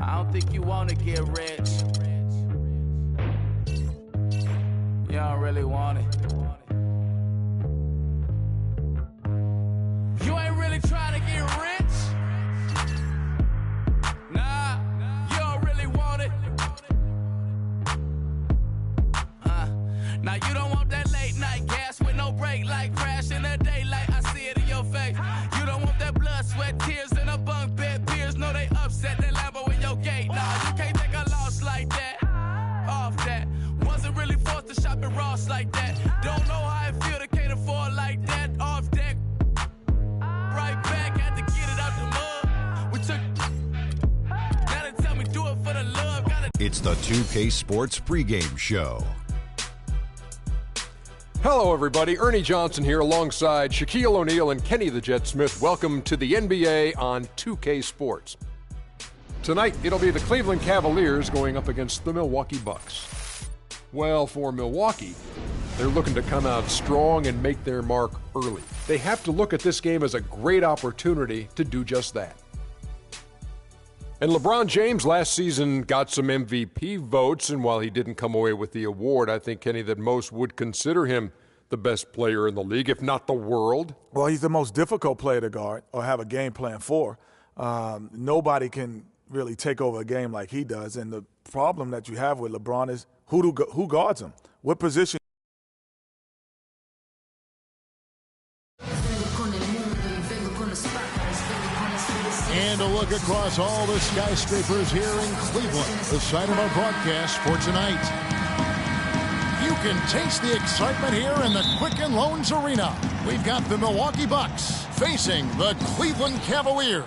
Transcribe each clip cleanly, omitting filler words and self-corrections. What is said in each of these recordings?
I don't think you wanna get rich. You don't really want it. You ain't really trying to get rich. Nah, you don't really want it. Now you don't want that late night gas with no break, like crash in the daylight. I see it in your face. You don't want that blood, sweat, tears in a bunk bed. Peers know they upset. That Lambo in your gate. Nah, you can't take a loss like that. Off that. Wasn't really forced to shop at Ross like that. Don't know how I feel to can't afford like that. Off deck. Right back, had to get it out the mud. We took. Now they tell me do it for the love. It's the 2K Sports pregame show. Hello, everybody. Ernie Johnson here alongside Shaquille O'Neal and Kenny the Jet Smith. Welcome to the NBA on 2K Sports. Tonight, it'll be the Cleveland Cavaliers going up against the Milwaukee Bucks. Well, for Milwaukee, they're looking to come out strong and make their mark early. They have to look at this game as a great opportunity to do just that. And LeBron James last season got some MVP votes, and while he didn't come away with the award, I think, Kenny, that most would consider him the best player in the league, if not the world. Well, he's the most difficult player to guard or have a game plan for. Nobody can really take over a game like he does, and the problem that you have with LeBron is who guards him? What position? And a look across all the skyscrapers here in Cleveland, the site of our broadcast for tonight. You can taste the excitement here in the Quicken Loans Arena. We've got the Milwaukee Bucks facing the Cleveland Cavaliers.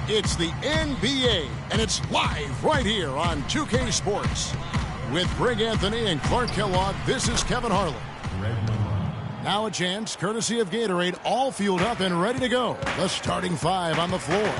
It's the NBA, and it's live right here on 2K Sports. With Greg Anthony and Clark Kellogg, this is Kevin Harlan. Now a chance, courtesy of Gatorade, all fueled up and ready to go. The starting five on the floor.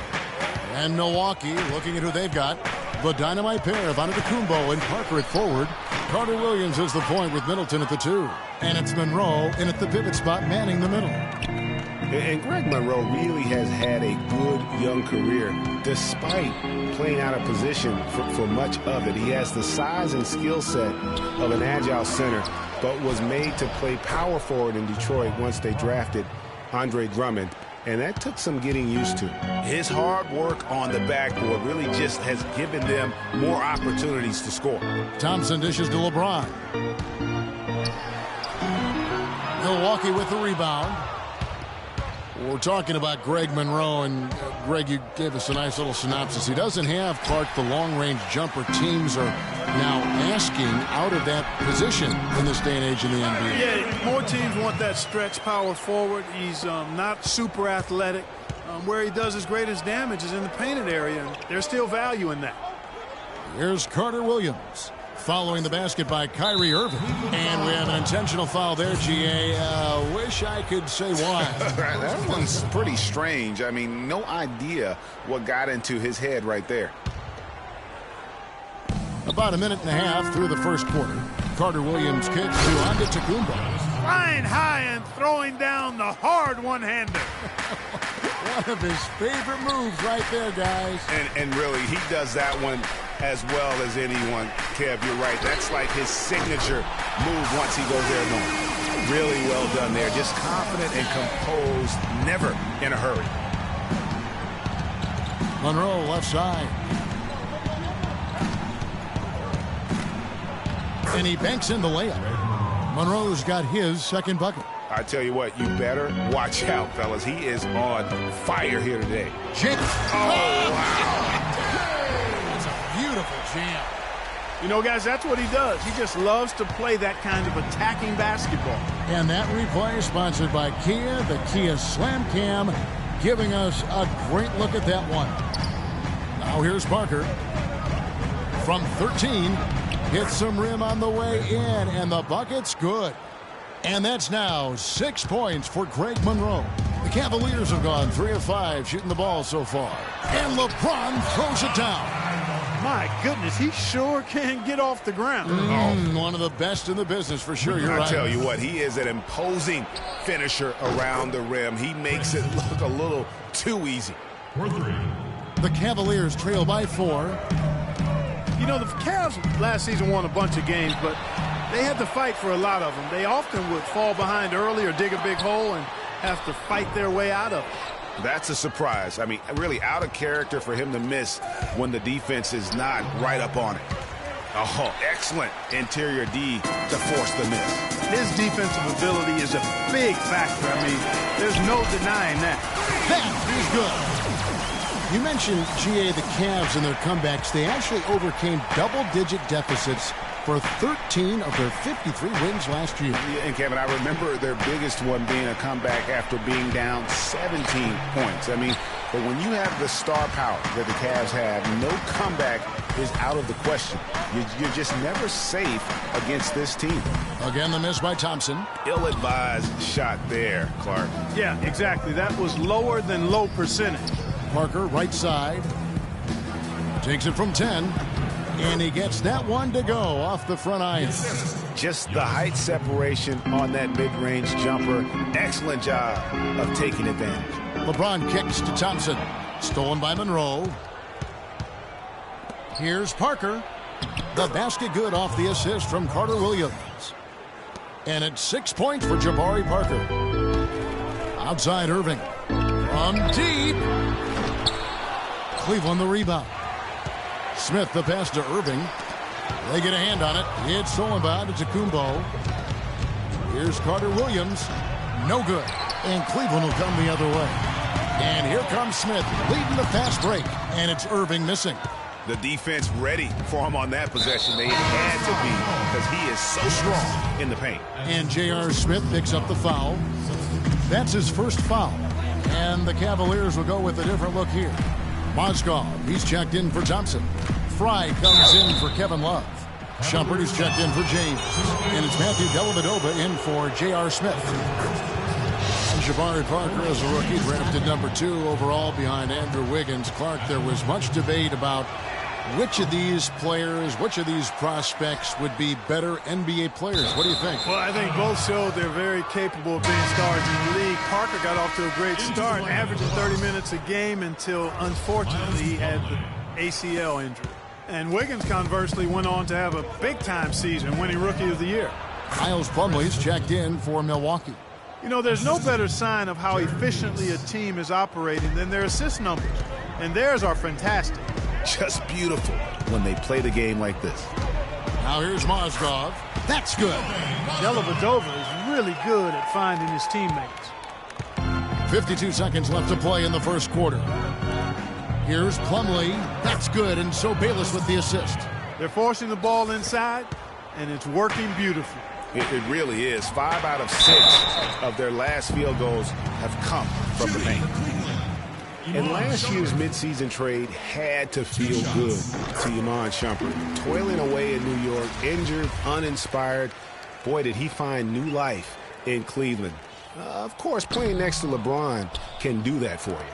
And Milwaukee, looking at who they've got, the dynamite pair of Antetokounmpo and Parker at forward. Carter Williams is the point with Middleton at the two. And it's Monroe in at the pivot spot, manning the middle. And Greg Monroe really has had a good young career despite playing out of position for much of it. He has the size and skill set of an agile center, but was made to play power forward in Detroit once they drafted Andre Drummond. And that took some getting used to. His hard work on the backboard really just has given them more opportunities to score. Thompson dishes to LeBron. Milwaukee with the rebound. We're talking about Greg Monroe, and Greg, you gave us a nice little synopsis. He doesn't have, Clark, the long-range jumper teams are now asking out of that position in this day and age in the NBA. Yeah, more teams want that stretch power forward. He's not super athletic. Where he does his greatest damage is in the painted area, and there's still value in that. Here's Carter Williams. Following the basket by Kyrie Irving. And we have an intentional foul there, GA. Wish I could say why. That one's pretty strange. I mean, no idea what got into his head right there. About a minute and a half through the first quarter. Carter Williams kicks to Antetokounmpo. Flying high and throwing down the hard one-hander. One of his favorite moves right there, guys. And really, he does that one as well as anyone. Kev, you're right. That's like his signature move once he goes there. No, really well done there. Just confident and composed, never in a hurry. Monroe left side. And he banks in the layup. Monroe's got his second bucket. I tell you what, you better watch out, fellas. He is on fire here today. James. Oh, wow. It's a beautiful jam. You know, guys, that's what he does. He just loves to play that kind of attacking basketball. And that replay sponsored by Kia, the Kia Slam Cam, giving us a great look at that one. Now here's Parker. From 13, hits some rim on the way in, and the bucket's good. And that's now 6 points for Greg Monroe. The Cavaliers have gone 3 of 5 shooting the ball so far. And LeBron throws it down. My goodness, he sure can get off the ground. One of the best in the business for sure. You're right. I tell you what, he is an imposing finisher around the rim. He makes it look a little too easy. The Cavaliers trail by 4. You know, the Cavs last season won a bunch of games, but they had to fight for a lot of them. They often would fall behind early or dig a big hole and have to fight their way out of it. That's a surprise. I mean, really out of character for him to miss when the defense is not right up on it. Oh, excellent interior D to force the miss. His defensive ability is a big factor. I mean, there's no denying that. That is good. You mentioned, GA, the Cavs and their comebacks. They actually overcame double-digit deficits for 13 of their 53 wins last year. And, Kevin, I remember their biggest one being a comeback after being down 17 points. I mean, but when you have the star power that the Cavs have, no comeback is out of the question. You're just never safe against this team. Again, the miss by Thompson. Ill-advised shot there, Clark. Yeah, exactly. That was lower than low percentage. Parker, right side. Takes it from 10. And he gets that one to go off the front iron. Just the height separation on that mid-range jumper. Excellent job of taking advantage. LeBron kicks to Thompson. Stolen by Monroe. Here's Parker. The basket good off the assist from Carter Williams. And it's 6 points for Jabari Parker. Outside Irving. From deep. Cleveland the rebound. Smith the pass to Irving. They get a hand on it. It's stolen by Antetokounmpo. Here's Carter Williams. No good. And Cleveland will come the other way. And here comes Smith leading the fast break. And it's Irving missing. The defense ready for him on that possession. They had to be because he is so strong in the paint. And J.R. Smith picks up the foul. That's his first foul. And the Cavaliers will go with a different look here. Mozgov, he's checked in for Thompson. Fry comes in for Kevin Love. Shumpert is checked in for James. And it's Matthew Dellavedova in for J.R. Smith. And Jabari Parker, as a rookie, drafted number 2 overall behind Andrew Wiggins. Clark, there was much debate about which of these players, which of these prospects would be better NBA players. What do you think? Well, I think both showed they're very capable of being stars in the league. Parker got off to a great start, averaging 30 minutes a game until, unfortunately, he had the ACL injury. And Wiggins, conversely, went on to have a big-time season, winning Rookie of the Year. Miles Plumlee's checked in for Milwaukee. You know, there's no better sign of how efficiently a team is operating than their assist numbers. And theirs are fantastic. Just beautiful when they play the game like this. Now here's Mozgov. That's good. Dellavedova is really good at finding his teammates. 52 seconds left to play in the first quarter. Here's Plumlee. That's good, and so Bayless with the assist. They're forcing the ball inside, and it's working beautifully. It really is. 5 out of 6 of their last field goals have come from the paint. And last year's midseason trade had to feel good to Iman Shumpert. Toiling away in New York, injured, uninspired. Boy, did he find new life in Cleveland. Of course, playing next to LeBron can do that for you.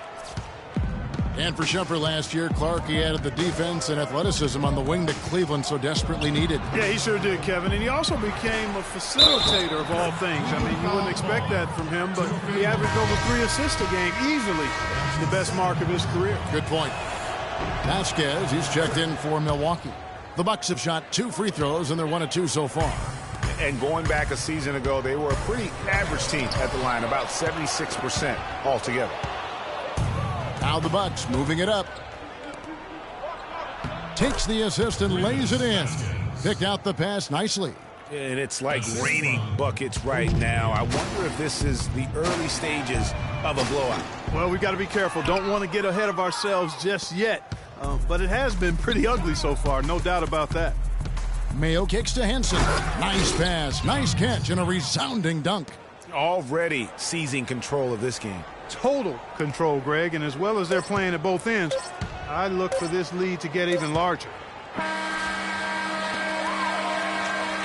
And for Shumpert last year, Clark, he added the defense and athleticism on the wing that Cleveland so desperately needed. Yeah, he sure did, Kevin. And he also became a facilitator of all things. I mean, you wouldn't expect that from him, but he averaged over 3 assists a game, easily the best mark of his career. Good point. Vasquez, he's checked in for Milwaukee. The Bucks have shot 2 free throws, and they're 1 of 2 so far. And going back a season ago, they were a pretty average team at the line, about 76% altogether. Now the Bucks moving it up. Takes the assist and lays it in. Picked out the pass nicely. And it's like raining buckets right now. I wonder if this is the early stages of a blowout. Well, we got to be careful. Don't want to get ahead of ourselves just yet. But it has been pretty ugly so far, no doubt about that. Mayo kicks to Henson. Nice pass, nice catch, and a resounding dunk. Already seizing control of this game. Total control, Greg, and as well as they're playing at both ends, I look for this lead to get even larger.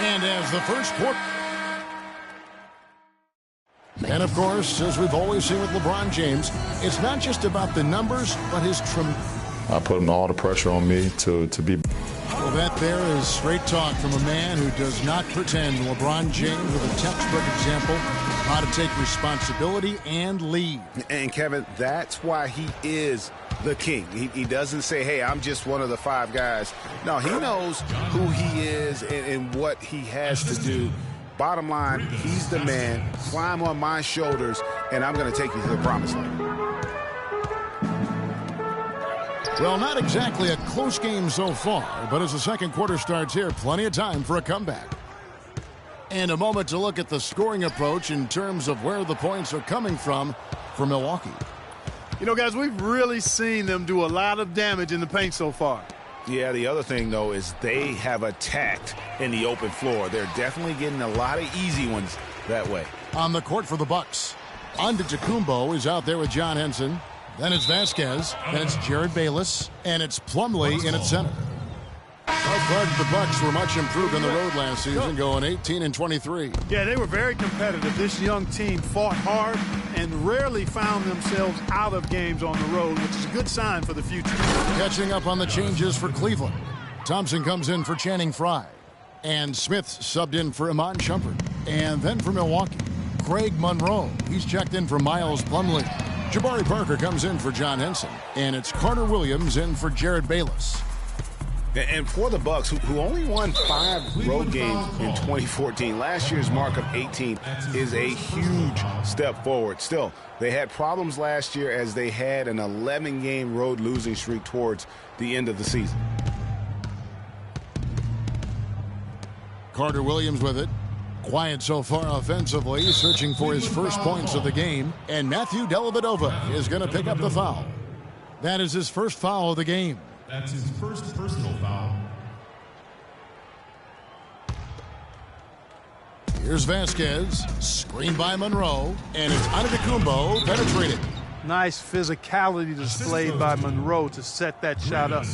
And as the first quarter. And of course, as we've always seen with LeBron James, it's not just about the numbers, but his I put all the pressure on me to be. Well, that there is straight talk from a man who does not pretend. LeBron James with a textbook example how to take responsibility and lead. And, Kevin, that's why he is the king. He doesn't say, hey, I'm just one of the 5 guys. No, he knows who he is and what he has to do. Bottom line, he's the man. Climb on my shoulders, and I'm going to take you to the promised land. Well, not exactly a close game so far, but as the second quarter starts here, plenty of time for a comeback. And a moment to look at the scoring approach in terms of where the points are coming from for Milwaukee. You know, guys, we've really seen them do a lot of damage in the paint so far. Yeah, the other thing, though, is they have attacked in the open floor. They're definitely getting a lot of easy ones that way. On the court for the Bucks, Antetokounmpo is out there with John Henson. Then it's Vasquez, then it's Jared Bayless, and it's Plumlee in at center. The Bucks were much improved on the road last season, going 18-23. Yeah, they were very competitive. This young team fought hard and rarely found themselves out of games on the road, which is a good sign for the future. Catching up on the changes for Cleveland. Thompson comes in for Channing Frye. And Smith subbed in for Iman Shumpert. And then for Milwaukee, Greg Monroe. He's checked in for Miles Plumlee. Jabari Parker comes in for John Henson. And it's Carter Williams in for Jared Bayless. And for the Bucks, who only won 5 road games in 2014, last year's mark of 18 is a huge step forward. Still, they had problems last year as they had an 11-game road losing streak towards the end of the season. Carter Williams with it. Quiet so far offensively, searching for his first points of the game. And Matthew Dellavedova is going to pick up the foul. That is his first foul of the game. That's his first personal foul. Here's Vasquez, screened by Monroe, and it's Antetokounmpo penetrated. Nice physicality displayed by Monroe to set that shot up.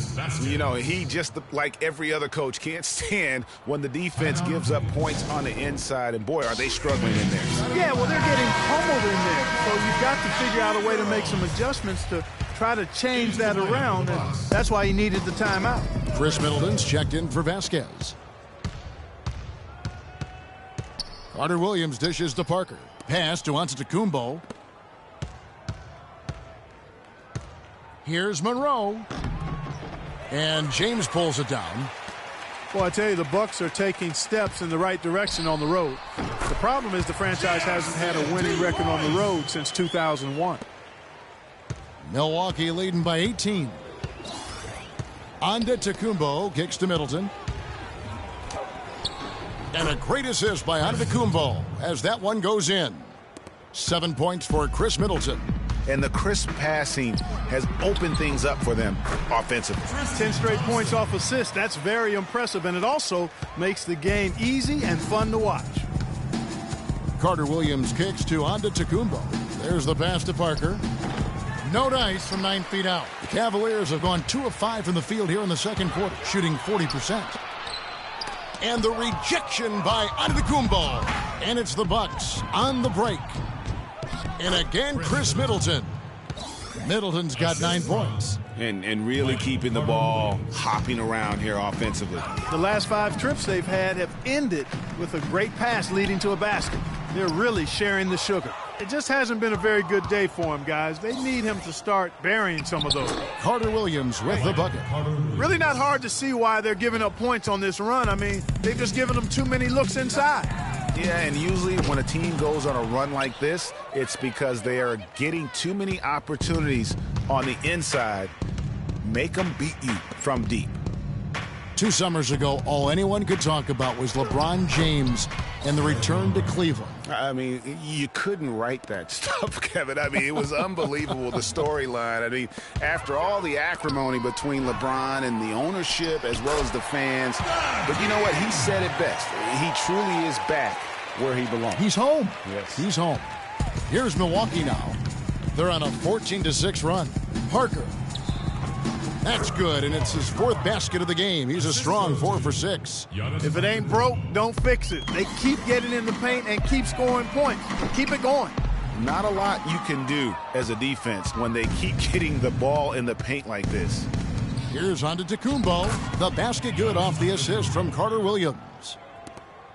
You know, he just, like every other coach, can't stand when the defense gives up points on the inside, and boy, are they struggling in there. Yeah, well, they're getting pummeled in there, so you've got to figure out a way to make some adjustments to try to change that around, and that's why he needed the timeout. Chris Middleton's checked in for Vasquez. Carter Williams dishes to Parker. Pass to Antetokounmpo. Here's Monroe. And James pulls it down. Well, I tell you, the Bucks are taking steps in the right direction on the road. The problem is the franchise hasn't had a winning record on the road since 2001. Milwaukee leading by 18. Antetokounmpo kicks to Middleton. And a great assist by Antetokounmpo as that one goes in. 7 points for Chris Middleton. And the crisp passing has opened things up for them offensively. 10 straight points off assists. That's very impressive, and it also makes the game easy and fun to watch. Carter Williams kicks to Antetokounmpo. There's the pass to Parker. No dice from 9 feet out. The Cavaliers have gone 2 of 5 from the field here in the second quarter, shooting 40%. And the rejection by Antetokounmpo. And it's the Bucks on the break. And again, Chris Middleton. Middleton's got 9 points. And really keeping the ball hopping around here offensively. The last 5 trips they've had have ended with a great pass leading to a basket. They're really sharing the sugar. It just hasn't been a very good day for him, guys. They need him to start burying some of those. Carter Williams with the bucket. Really not hard to see why they're giving up points on this run. I mean, they've just given them too many looks inside. Yeah, and usually when a team goes on a run like this, it's because they are getting too many opportunities on the inside. Make them beat you from deep. 2 summers ago, all anyone could talk about was LeBron James and the return to Cleveland. I mean, you couldn't write that stuff, Kevin. I mean, it was unbelievable, the storyline. I mean, after all the acrimony between LeBron and the ownership as well as the fans. But you know what? He said it best. He truly is back where he belongs. He's home. Yes. He's home. Here's Milwaukee now. They're on a 14-6 run. Parker. That's good, and it's his 4th basket of the game. He's a strong 4 for 6. If it ain't broke, don't fix it. They keep getting in the paint and keep scoring points. Keep it going. Not a lot you can do as a defense when they keep getting the ball in the paint like this. Here's Antetokounmpo. The basket good off the assist from Carter Williams.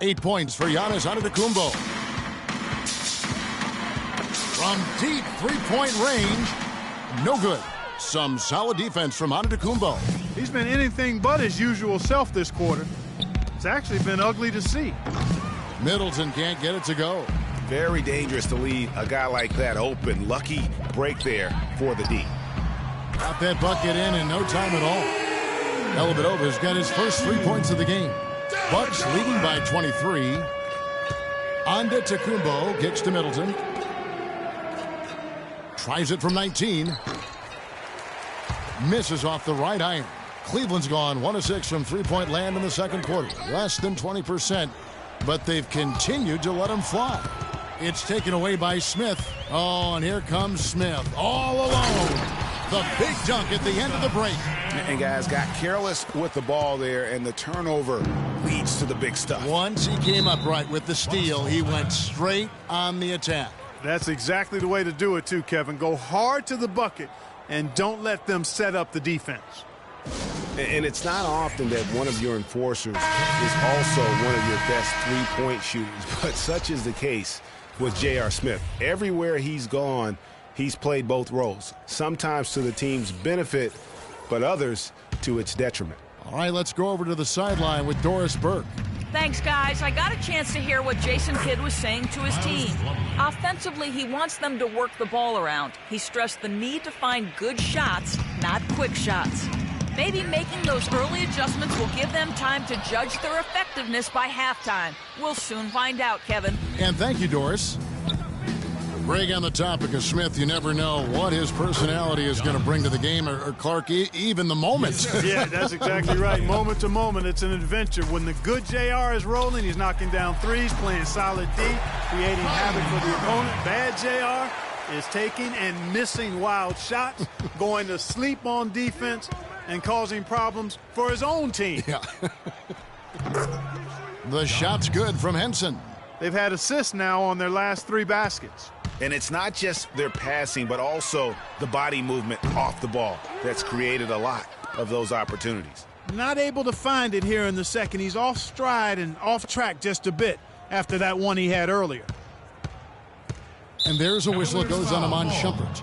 8 points for Giannis Antetokounmpo. From deep three-point range, no good. Some solid defense from Antetokounmpo. He's been anything but his usual self this quarter. It's actually been ugly to see. Middleton can't get it to go. Very dangerous to leave a guy like that open. Lucky break there for the D. Got that bucket in no time at all. Dellavedova's got his first 3 points of the game. Bucks leading by 23. Antetokounmpo kicks to Middleton. Tries it from 19. Misses off the right iron. Cleveland's gone 1 of 6 from three-point land in the second quarter. Less than 20%, but they've continued to let him fly. It's taken away by Smith. Oh, and here comes Smith all alone. The big dunk at the end of the break. And guys got careless with the ball there, and the turnover leads to the big stuff. Once he came upright with the steal, he went straight on the attack. That's exactly the way to do it too, Kevin. Go hard to the bucket and don't let them set up the defense. And it's not often that one of your enforcers is also one of your best three-point shooters, but such is the case with J.R. Smith. Everywhere he's gone, he's played both roles, sometimes to the team's benefit, but others to its detriment. All right, let's go over to the sideline with Doris Burke. Thanks, guys. I got a chance to hear what Jason Kidd was saying to his team. Offensively, he wants them to work the ball around. He stressed the need to find good shots, not quick shots. Maybe making those early adjustments will give them time to judge their effectiveness by halftime. We'll soon find out, Kevin. And thank you, Doris. Greg, on the topic of Smith, you never know what his personality is going to bring to the game, or Clark, even the moment. Yeah, that's exactly right. Moment to moment, it's an adventure. When the good JR is rolling, he's knocking down threes, playing solid D, creating havoc for the opponent. Bad JR is taking and missing wild shots, going to sleep on defense, and causing problems for his own team. Yeah. The shot's good from Henson. They've had assists now on their last 3 baskets. And it's not just their passing, but also the body movement off the ball that's created a lot of those opportunities. Not able to find it here in the second. He's off stride and off track just a bit after that one he had earlier. And there's a whistle that goes on Iman Shumpert.